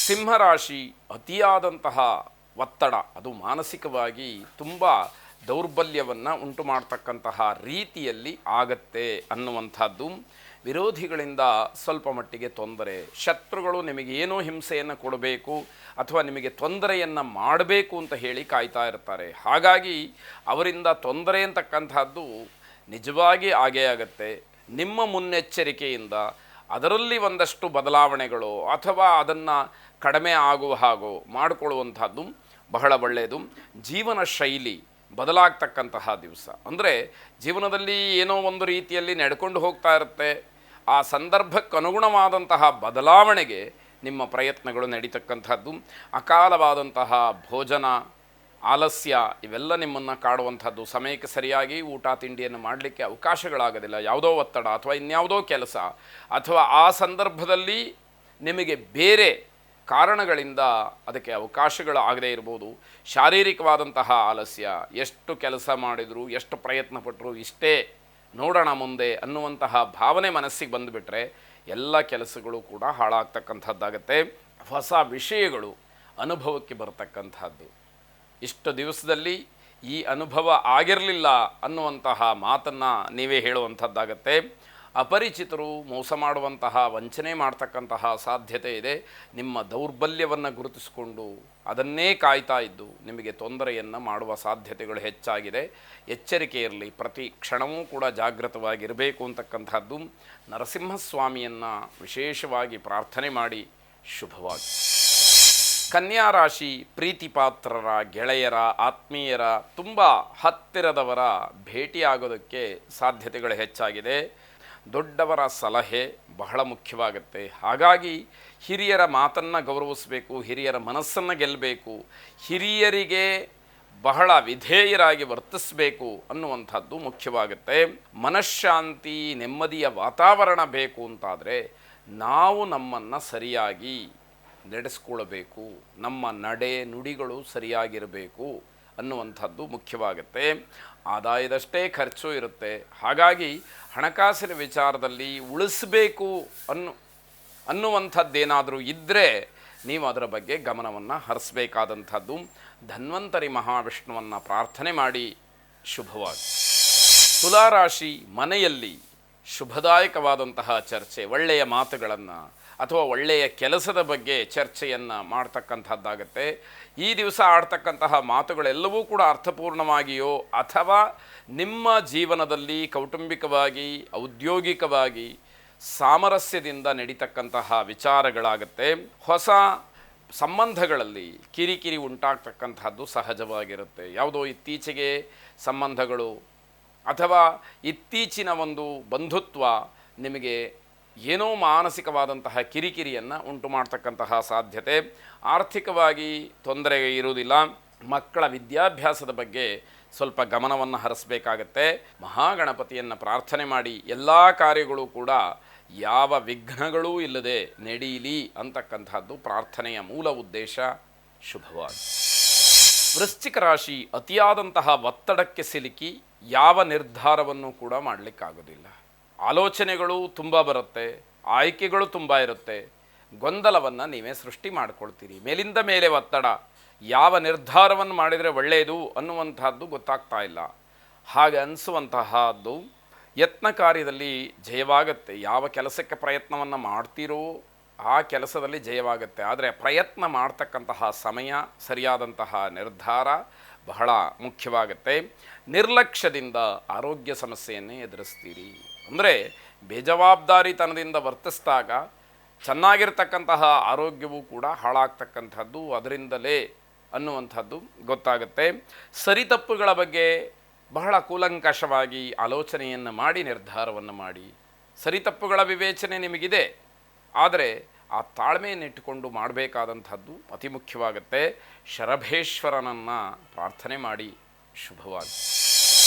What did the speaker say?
ಸಿಂಹರಾಶಿ ಅತಿಯಾದಂತಹ ಒತ್ತಡ, ಅದು ಮಾನಸಿಕವಾಗಿ ತುಂಬ ದೌರ್ಬಲ್ಯವನ್ನು ಉಂಟು ಮಾಡ್ತಕ್ಕಂತಹ ರೀತಿಯಲ್ಲಿ ಆಗತ್ತೆ ಅನ್ನುವಂಥದ್ದು. ವಿರೋಧಿಗಳಿಂದ ಸ್ವಲ್ಪ ಮಟ್ಟಿಗೆ ತೊಂದರೆ, ಶತ್ರುಗಳು ನಿಮಗೆ ಏನೋ ಹಿಂಸೆಯನ್ನು ಕೊಡಬೇಕು ಅಥವಾ ನಿಮಗೆ ತೊಂದರೆಯನ್ನು ಮಾಡಬೇಕು ಅಂತ ಹೇಳಿ ಕಾಯ್ತಾ ಇರ್ತಾರೆ. ಹಾಗಾಗಿ ಅವರಿಂದ ತೊಂದರೆ ಅಂತಕ್ಕಂಥದ್ದು ನಿಜವಾಗಿ ಆಗೇ ಆಗುತ್ತೆ. ನಿಮ್ಮ ಮುನ್ನೆಚ್ಚರಿಕೆಯಿಂದ ಅದರಲ್ಲಿ ಒಂದಷ್ಟು ಬದಲಾವಣೆಗಳು ಅಥವಾ ಅದನ್ನು ಕಡಿಮೆ ಆಗುವ ಹಾಗೋ ಮಾಡಿಕೊಳ್ಳುವಂಥದ್ದು ಬಹಳ ಒಳ್ಳೆಯದು. ಜೀವನ ಶೈಲಿ ಬದಲಾಗ್ತಕ್ಕಂತಹ ದಿವಸ, ಅಂದರೆ ಜೀವನದಲ್ಲಿ ಏನೋ ಒಂದು ರೀತಿಯಲ್ಲಿ ನಡ್ಕೊಂಡು ಹೋಗ್ತಾ ಇರುತ್ತೆ, ಆ ಸಂದರ್ಭಕ್ಕೆ ಅನುಗುಣವಾದಂತಹ ಬದಲಾವಣೆಗೆ ನಿಮ್ಮ ಪ್ರಯತ್ನಗಳು ನಡೀತಕ್ಕಂಥದ್ದು. ಅಕಾಲವಾದಂತಹ ಭೋಜನ, ಆಲಸ್ಯ ಇವೆಲ್ಲ ನಿಮ್ಮನ್ನು ಕಾಡುವಂಥದ್ದು. ಸಮಯಕ್ಕೆ ಸರಿಯಾಗಿ ಊಟ ತಿಂಡಿಯನ್ನು ಮಾಡಲಿಕ್ಕೆ ಅವಕಾಶಗಳಾಗೋದಿಲ್ಲ. ಯಾವುದೋ ಒತ್ತಡ ಅಥವಾ ಇನ್ಯಾವುದೋ ಕೆಲಸ ಅಥವಾ ಆ ಸಂದರ್ಭದಲ್ಲಿ ನಿಮಗೆ ಬೇರೆ ಕಾರಣಗಳಿಂದ ಅದಕ್ಕೆ ಅವಕಾಶಗಳು ಆಗದೇ ಇರ್ಬೋದು. ಶಾರೀರಿಕವಾದಂತಹ ಆಲಸ್ಯ, ಎಷ್ಟು ಕೆಲಸ ಮಾಡಿದರೂ ಎಷ್ಟು ಪ್ರಯತ್ನ ಪಟ್ಟರು ಇಷ್ಟೇ ನೋಡೋಣ ಮುಂದೆ ಅನ್ನುವಂತಹ ಭಾವನೆ ಮನಸ್ಸಿಗೆ ಬಂದುಬಿಟ್ರೆ ಎಲ್ಲ ಕೆಲಸಗಳು ಕೂಡ ಹಾಳಾಗ್ತಕ್ಕಂಥದ್ದಾಗತ್ತೆ. ಹೊಸ ವಿಷಯಗಳು ಅನುಭವಕ್ಕೆ ಬರತಕ್ಕಂಥದ್ದು. ಇಷ್ಟು ದಿವಸದಲ್ಲಿ ಈ ಅನುಭವ ಆಗಿರಲಿಲ್ಲ ಅನ್ನುವಂತಹ ಮಾತನ್ನು ನೀವೇ ಹೇಳುವಂಥದ್ದಾಗತ್ತೆ. ಅಪರಿಚಿತರು ಮೋಸ ಮಾಡುವಂತಹ, ವಂಚನೆ ಮಾಡ್ತಕ್ಕಂತಹ ಸಾಧ್ಯತೆ ಇದೆ. ನಿಮ್ಮ ದೌರ್ಬಲ್ಯವನ್ನು ಗುರುತಿಸಿಕೊಂಡು ಅದನ್ನೇ ಕಾಯ್ತಾ ಇದ್ದು ನಿಮಗೆ ತೊಂದರೆಯನ್ನು ಮಾಡುವ ಸಾಧ್ಯತೆಗಳು ಹೆಚ್ಚಾಗಿದೆ. ಎಚ್ಚರಿಕೆ ಇರಲಿ, ಪ್ರತಿ ಕ್ಷಣವೂ ಕೂಡ ಜಾಗೃತವಾಗಿರಬೇಕು ಅಂತಕ್ಕಂಥದ್ದು. ನರಸಿಂಹಸ್ವಾಮಿಯನ್ನು ವಿಶೇಷವಾಗಿ ಪ್ರಾರ್ಥನೆ ಮಾಡಿ ಶುಭವಾಗಿ. ಕನ್ಯಾ ರಾಶಿ ಪ್ರೀತಿಪಾತ್ರರ, ಗೆಳೆಯರ, ಆತ್ಮೀಯರ, ತುಂಬ ಹತ್ತಿರದವರ ಭೇಟಿಯಾಗೋದಕ್ಕೆ ಸಾಧ್ಯತೆಗಳು ಹೆಚ್ಚಾಗಿದೆ. ದೊಡ್ಡವರ ಸಲಹೆ ಬಹಳ ಮುಖ್ಯವಾಗುತ್ತೆ. ಹಾಗಾಗಿ ಹಿರಿಯರ ಮಾತನ್ನು ಗೌರವಿಸಬೇಕು, ಹಿರಿಯರ ಮನಸ್ಸನ್ನು ಗೆಲ್ಲಬೇಕು, ಹಿರಿಯರಿಗೆ ಬಹಳ ವಿಧೇಯರಾಗಿ ವರ್ತಿಸಬೇಕು ಅನ್ನುವಂಥದ್ದು ಮುಖ್ಯವಾಗುತ್ತೆ. ಮನಃಶಾಂತಿ, ನೆಮ್ಮದಿಯ ವಾತಾವರಣ ಬೇಕು ಅಂತಾದರೆ ನಾವು ನಮ್ಮನ್ನು ಸರಿಯಾಗಿ ನಡೆಸ್ಕೊಳ್ಬೇಕು, ನಮ್ಮ ನಡೆ ನುಡಿಗಳು ಸರಿಯಾಗಿರಬೇಕು ಅನ್ನುವಂಥದ್ದು ಮುಖ್ಯವಾಗುತ್ತೆ. ಆದಾಯದಷ್ಟೇ ಖರ್ಚು ಇರುತ್ತೆ. ಹಾಗಾಗಿ ಹಣಕಾಸಿನ ವಿಚಾರದಲ್ಲಿ ಉಳಿಸಬೇಕು ಅನ್ನುವಂಥದ್ದೇನಾದರೂ ಇದ್ದರೆ ನೀವು ಅದರ ಬಗ್ಗೆ ಗಮನವನ್ನು ಹರಿಸಬೇಕಾದಂಥದ್ದು. ಧನ್ವಂತರಿ ಮಹಾವಿಷ್ಣುವನ್ನು ಪ್ರಾರ್ಥನೆ ಮಾಡಿ ಶುಭವಾಗಿ. ತುಲಾರಾಶಿ ಮನೆಯಲ್ಲಿ ಶುಭದಾಯಕವಾದಂತಹ ಚರ್ಚೆ, ಒಳ್ಳೆಯ ಮಾತುಗಳನ್ನು ಅಥವಾ ಒಳ್ಳೆಯ ಕೆಲಸದ ಬಗ್ಗೆ ಚರ್ಚೆಯನ್ನು ಮಾಡ್ತಕ್ಕಂಥದ್ದಾಗತ್ತೆ. ಈ ದಿವಸ ಆಡ್ತಕ್ಕಂತಹ ಮಾತುಗಳೆಲ್ಲವೂ ಕೂಡ ಅರ್ಥಪೂರ್ಣವಾಗಿಯೋ ಅಥವಾ ನಿಮ್ಮ ಜೀವನದಲ್ಲಿ ಕೌಟುಂಬಿಕವಾಗಿ, ಔದ್ಯೋಗಿಕವಾಗಿ ಸಾಮರಸ್ಯದಿಂದ ನಡೀತಕ್ಕಂತಹ ವಿಚಾರಗಳಾಗತ್ತೆ. ಹೊಸ ಸಂಬಂಧಗಳಲ್ಲಿ ಕಿರಿಕಿರಿ ಉಂಟಾಗ್ತಕ್ಕಂಥದ್ದು ಸಹಜವಾಗಿರುತ್ತೆ. ಯಾವುದೋ ಇತ್ತೀಚೆಗೆ ಸಂಬಂಧಗಳು ಅಥವಾ ಇತ್ತೀಚಿನ ಒಂದು ಬಂಧುತ್ವ ನಿಮಗೆ ಏನೋ ಮಾನಸಿಕವಾದಂತಹ ಕಿರಿಕಿರಿಯನ್ನು ಉಂಟು ಮಾಡ್ತಕ್ಕಂತಹ ಸಾಧ್ಯತೆ. ಆರ್ಥಿಕವಾಗಿ ತೊಂದರೆ ಇರುವುದಿಲ್ಲ. ಮಕ್ಕಳ ವಿದ್ಯಾಭ್ಯಾಸದ ಬಗ್ಗೆ ಸ್ವಲ್ಪ ಗಮನವನ್ನು ಹರಿಸಬೇಕಾಗತ್ತೆ. ಮಹಾಗಣಪತಿಯನ್ನು ಪ್ರಾರ್ಥನೆ ಮಾಡಿ ಎಲ್ಲ ಕಾರ್ಯಗಳು ಕೂಡ ಯಾವ ವಿಘ್ನಗಳೂ ಇಲ್ಲದೆ ನಡೆಯಲಿ ಅಂತಕ್ಕಂಥದ್ದು ಪ್ರಾರ್ಥನೆಯ ಮೂಲ ಉದ್ದೇಶ. ಶುಭವಾಗಿ. ವೃಶ್ಚಿಕ ರಾಶಿ ಅತಿಯಾದಂತಹ ಒತ್ತಡಕ್ಕೆ ಸಿಲುಕಿ ಯಾವ ನಿರ್ಧಾರವನ್ನು ಕೂಡ ಮಾಡಲಿಕ್ಕಾಗೋದಿಲ್ಲ. ಆಲೋಚನೆಗಳು ತುಂಬ ಬರುತ್ತೆ, ಆಯ್ಕೆಗಳು ತುಂಬ ಇರುತ್ತೆ, ಗೊಂದಲವನ್ನು ನೀವೇ ಸೃಷ್ಟಿ ಮಾಡಿಕೊಳ್ತೀರಿ. ಮೇಲಿಂದ ಮೇಲೆ ಒತ್ತಡ, ಯಾವ ನಿರ್ಧಾರವನ್ನು ಮಾಡಿದರೆ ಒಳ್ಳೆಯದು ಅನ್ನುವಂಥದ್ದು ಗೊತ್ತಾಗ್ತಾ ಇಲ್ಲ. ಹಾಗೆ ಅನಿಸುವಂತಹದ್ದು ಯತ್ನ ಕಾರ್ಯದಲ್ಲಿ ಜಯವಾಗತ್ತೆ. ಯಾವ ಕೆಲಸಕ್ಕೆ ಪ್ರಯತ್ನವನ್ನು ಮಾಡ್ತೀರೋ ಆ ಕೆಲಸದಲ್ಲಿ ಜಯವಾಗುತ್ತೆ. ಆದರೆ ಪ್ರಯತ್ನ ಮಾಡ್ತಕ್ಕಂತಹ ಸಮಯ, ಸರಿಯಾದಂತಹ ನಿರ್ಧಾರ ಬಹಳ ಮುಖ್ಯವಾಗುತ್ತೆ. ನಿರ್ಲಕ್ಷ್ಯದಿಂದ ಆರೋಗ್ಯ ಸಮಸ್ಯೆಯನ್ನೇ ಎದುರಿಸ್ತೀರಿ. ಅಂದರೆ ಬೇಜವಾಬ್ದಾರಿತನದಿಂದ ವರ್ತಿಸಿದಾಗ ಚೆನ್ನಾಗಿರ್ತಕ್ಕಂತಹ ಆರೋಗ್ಯವೂ ಕೂಡ ಹಾಳಾಗ್ತಕ್ಕಂಥದ್ದು ಅದರಿಂದಲೇ ಅನ್ನುವಂಥದ್ದು ಗೊತ್ತಾಗುತ್ತೆ. ಸರಿತಪ್ಪುಗಳ ಬಗ್ಗೆ ಬಹಳ ಕೂಲಂಕಷವಾಗಿ ಆಲೋಚನೆಯನ್ನು ಮಾಡಿ ನಿರ್ಧಾರವನ್ನು ಮಾಡಿ. ಸರಿತಪ್ಪುಗಳ ವಿವೇಚನೆ ನಿಮಗಿದೆ, ಆದರೆ ಆ ತಾಳ್ಮೆಯನ್ನಿಟ್ಟುಕೊಂಡು ಮಾಡಬೇಕಾದಂಥದ್ದು ಅತಿ ಮುಖ್ಯವಾಗುತ್ತೆ. ಶರಭೇಶ್ವರನನ್ನು ಪ್ರಾರ್ಥನೆ ಮಾಡಿ ಶುಭವಾಗಿ.